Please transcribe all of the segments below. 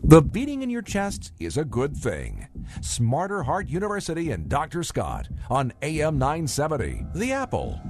The beating in your chest is a good thing. Smarter Heart University and Dr. Scott on AM 970, The Apple.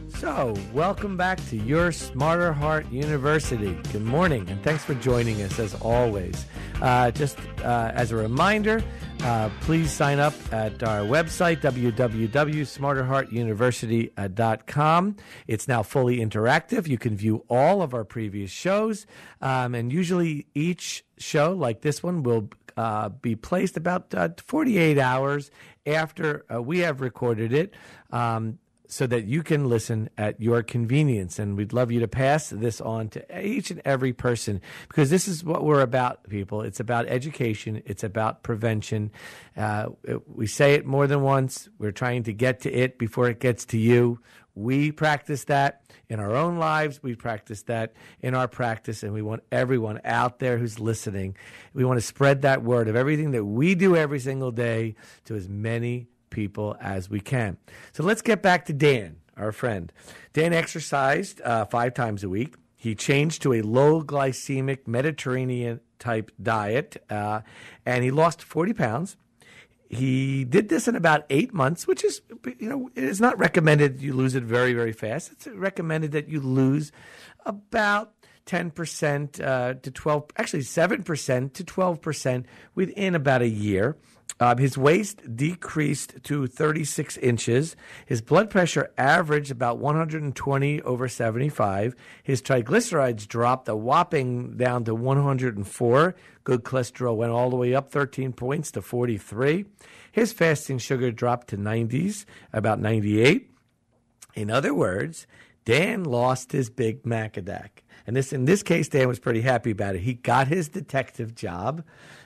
So, welcome back to your Smarter Heart University. Good morning, and thanks for joining us as always. Just as a reminder, please sign up at our website, www.smarterheartuniversity.com. It's now fully interactive. You can view all of our previous shows, and usually each show, like this one, will be placed about 48 hours after we have recorded it, so that you can listen at your convenience. And we'd love you to pass this on to each and every person, because this is what we're about, people. It's about education. It's about prevention. We say it more than once. We're trying to get to it before it gets to you. We practice that in our own lives. We practice that in our practice, and we want everyone out there who's listening. We want to spread that word of everything that we do every single day to as many people as we can. So let's get back to Dan, our friend. Dan exercised 5 times a week. He changed to a low glycemic Mediterranean type diet, and he lost 40 pounds. He did this in about 8 months, which is, it is not recommended you lose it very, very fast. It's recommended that you lose about 10% to 12, actually 7% to 12% within about a year. His waist decreased to 36 inches. His blood pressure averaged about 120/75. His triglycerides dropped a whopping down to 104. Good cholesterol went all the way up 13 points to 43. His fasting sugar dropped to 90s, about 98. In other words, Dan lost his Big Macadak. And in this case, Dan was pretty happy about it. He got his detective job.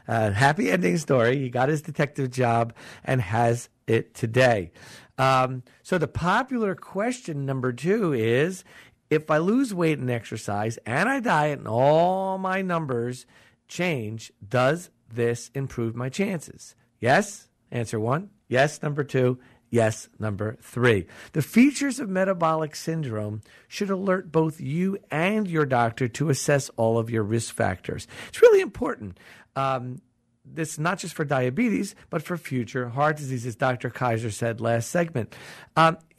Happy ending story. He got his detective job and has it today. So the popular question number 2 is, if I lose weight and exercise and I diet and all my numbers change, does this improve my chances? Yes, answer 1. Yes, number 2. Yes, number 3. The features of metabolic syndrome should alert both you and your doctor to assess all of your risk factors. It's really important. This not just for diabetes, but for future heart disease, as Dr. Kaiser said last segment.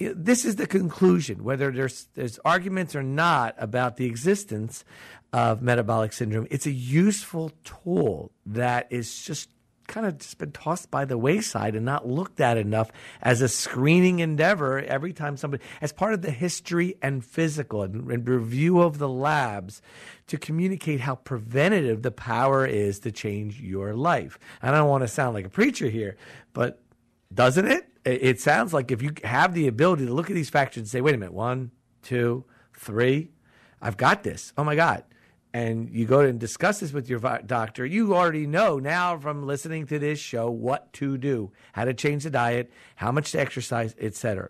This is the conclusion, whether there's arguments or not about the existence of metabolic syndrome. It's a useful tool that is just kind of just been tossed by the wayside and not looked at enough as a screening endeavor every time somebody, as part of the history and physical and review of the labs, to communicate how preventative the power is to change your life. I don't want to sound like a preacher here, but doesn't it? It sounds like if you have the ability to look at these factors and say, wait a minute, 1, 2, 3, I've got this. Oh my God. And you go and discuss this with your doctor, you already know now from listening to this show what to do, how to change the diet, how much to exercise, etc.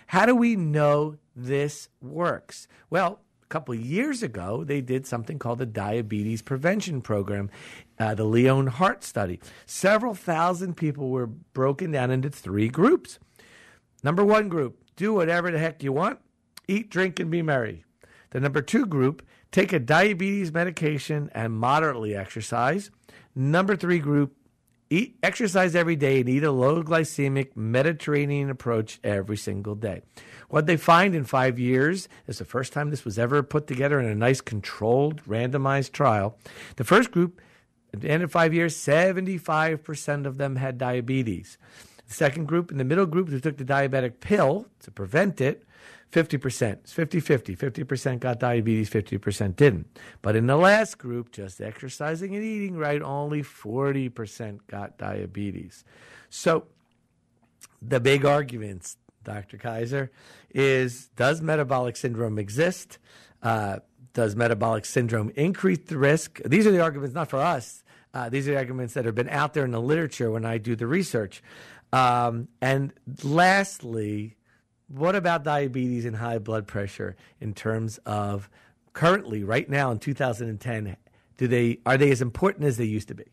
How do we know this works? Well, a couple of years ago, they did something called the Diabetes Prevention Program, the Leon Heart Study. Several thousand people were broken down into 3 groups. Number 1 group, do whatever the heck you want, eat, drink, and be merry. The number 2 group, take a diabetes medication and moderately exercise. Number 3 group, exercise every day and eat a low glycemic Mediterranean approach every single day. What they find in 5 years is the first time this was ever put together in a nice controlled randomized trial. The first group, at the end of 5 years, 75% of them had diabetes. The second group, in the middle group, who took the diabetic pill to prevent it, 50%. It's 50-50. 50% got diabetes, 50% didn't. But in the last group, just exercising and eating right, only 40% got diabetes. So the big arguments, Dr. Kaiser, is, does metabolic syndrome exist? Does metabolic syndrome increase the risk? These are the arguments not for us. These are the arguments that have been out there in the literature when I do the research. And lastly, what about diabetes and high blood pressure in terms of currently, right now in 2010, are they as important as they used to be?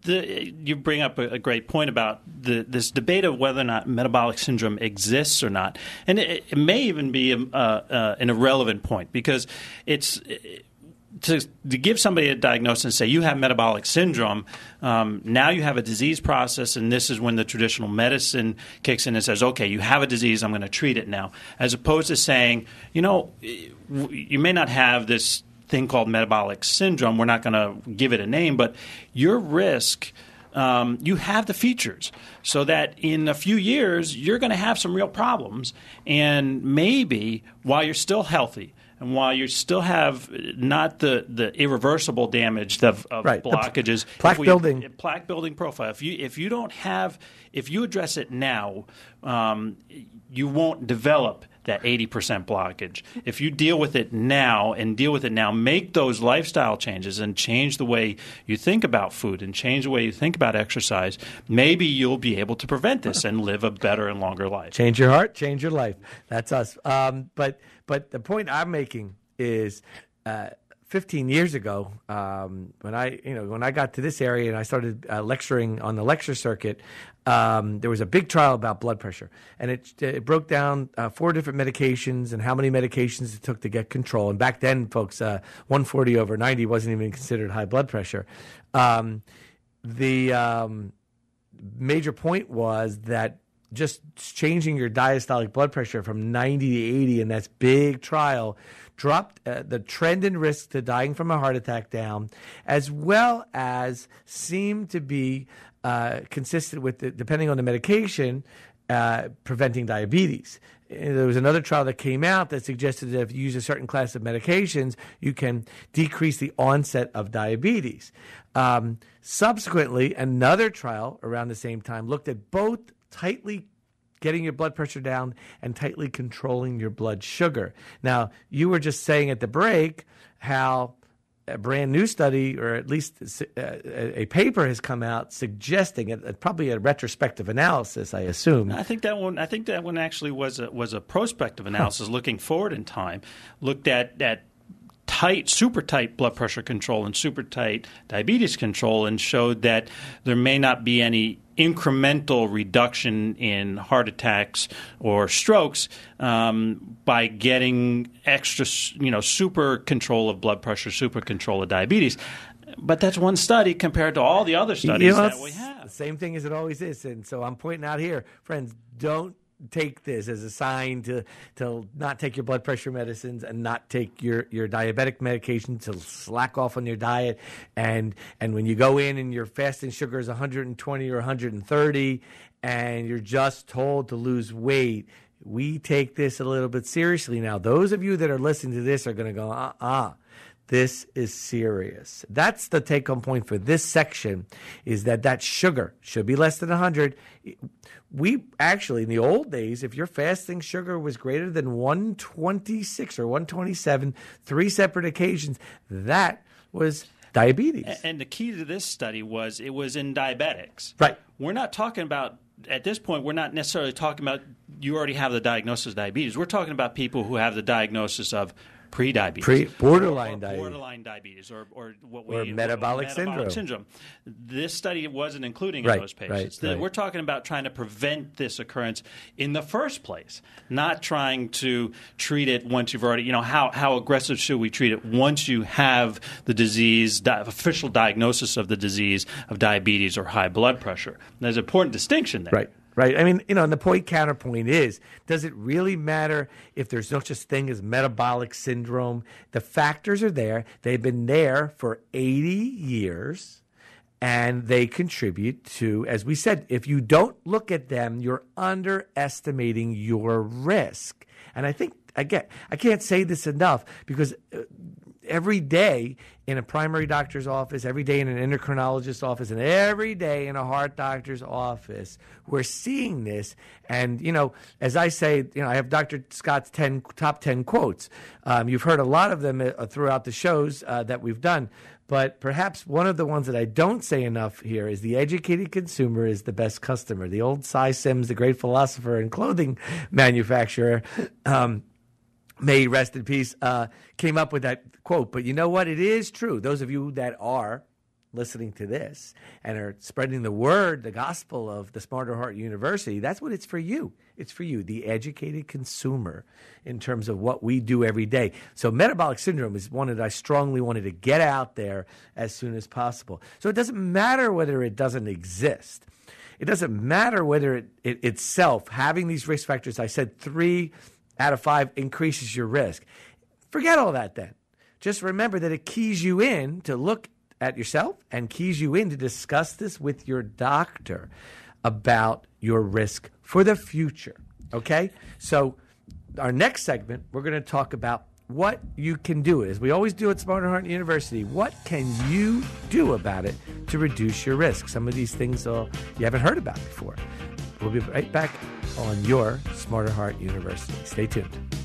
You bring up a great point about this debate of whether or not metabolic syndrome exists or not. And it may even be an irrelevant point, because to give somebody a diagnosis and say you have metabolic syndrome, now you have a disease process, and this is when the traditional medicine kicks in and says, okay, you have a disease, I'm going to treat it now, as opposed to saying, you may not have this thing called metabolic syndrome. We're not going to give it a name, but your risk, you have the features so that in a few years you're going to have some real problems, and maybe while you're still healthy and while you still have not the irreversible damage of blockages, plaque building profile. If you address it now, you won't develop that 80% blockage. If you deal with it now, make those lifestyle changes and change the way you think about food and change the way you think about exercise, maybe you'll be able to prevent this and live a better and longer life. Change your heart, change your life. That's us. But the point I'm making is 15 years ago, when I got to this area and I started lecturing on the lecture circuit, there was a big trial about blood pressure, and it broke down 4 different medications and how many medications it took to get control. And back then, folks, 140/90 wasn't even considered high blood pressure. The major point was that just changing your diastolic blood pressure from 90 to 80 in that big trial dropped the trend in risk to dying from a heart attack down, as well as seemed to be consistent with, depending on the medication, preventing diabetes. There was another trial that came out that suggested that if you use a certain class of medications, you can decrease the onset of diabetes. Subsequently, another trial around the same time looked at both tightly getting your blood pressure down and tightly controlling your blood sugar. Now, you were just saying at the break how a brand new study, or at least a paper, has come out suggesting it, probably a retrospective analysis, I assume. I think that one actually was a prospective analysis looking forward in time. Looked at super tight blood pressure control and super tight diabetes control, and showed that there may not be any incremental reduction in heart attacks or strokes by getting extra, super control of blood pressure, super control of diabetes. But that's one study compared to all the other studies that we have. The same thing as it always is. And so I'm pointing out here, friends, don't take this as a sign to not take your blood pressure medicines and not take your diabetic medication, to slack off on your diet. And when you go in and your fasting sugar is 120 or 130 and you're just told to lose weight, we take this a little bit seriously. Now, those of you that are listening to this are going to go, this is serious. That's the take-home point for this section, is that sugar should be less than 100. We actually, in the old days, if your fasting sugar was greater than 126 or 127, 3 separate occasions, that was diabetes. And the key to this study was it was in diabetics. Right. We're not talking about, at this point, we're not necessarily talking about you already have the diagnosis of diabetes. We're talking about people who have the diagnosis of pre-diabetes, borderline diabetes, or metabolic syndrome. This study wasn't including in those patients. Right. We're talking about trying to prevent this occurrence in the first place, not trying to treat it once you've already, how aggressive should we treat it once you have the disease, official diagnosis of the disease of diabetes or high blood pressure. There's an important distinction there. Right. I mean, and the counterpoint is, does it really matter if there's no such thing as metabolic syndrome? The factors are there. They've been there for 80 years, and they contribute to, as we said, if you don't look at them, you're underestimating your risk. And I think, again, I can't say this enough, because every day in a primary doctor's office, every day in an endocrinologist's office, and every day in a heart doctor's office, we're seeing this. And, as I say, I have Dr. Scott's top 10 quotes. You've heard a lot of them throughout the shows that we've done. But perhaps one of the ones that I don't say enough here is the educated consumer is the best customer. The old Cy Sims, the great philosopher and clothing manufacturer, may he rest in peace, came up with that quote. But you know what? It is true. Those of you that are listening to this and are spreading the word, the gospel of the Smarter Heart University, that's what it's for you. It's for you, the educated consumer, in terms of what we do every day. So metabolic syndrome is one that I strongly wanted to get out there as soon as possible. So it doesn't matter whether it doesn't exist. It doesn't matter whether it itself, having these risk factors, I said 3 out of 5 increases your risk. Forget all that then. Just remember that it keys you in to look at yourself and keys you in to discuss this with your doctor about your risk for the future. Okay? So our next segment, we're going to talk about what you can do. As we always do at Smarter Heart University, what can you do about it to reduce your risk? Some of these things you haven't heard about before. We'll be right back on your Smarter Heart University. Stay tuned.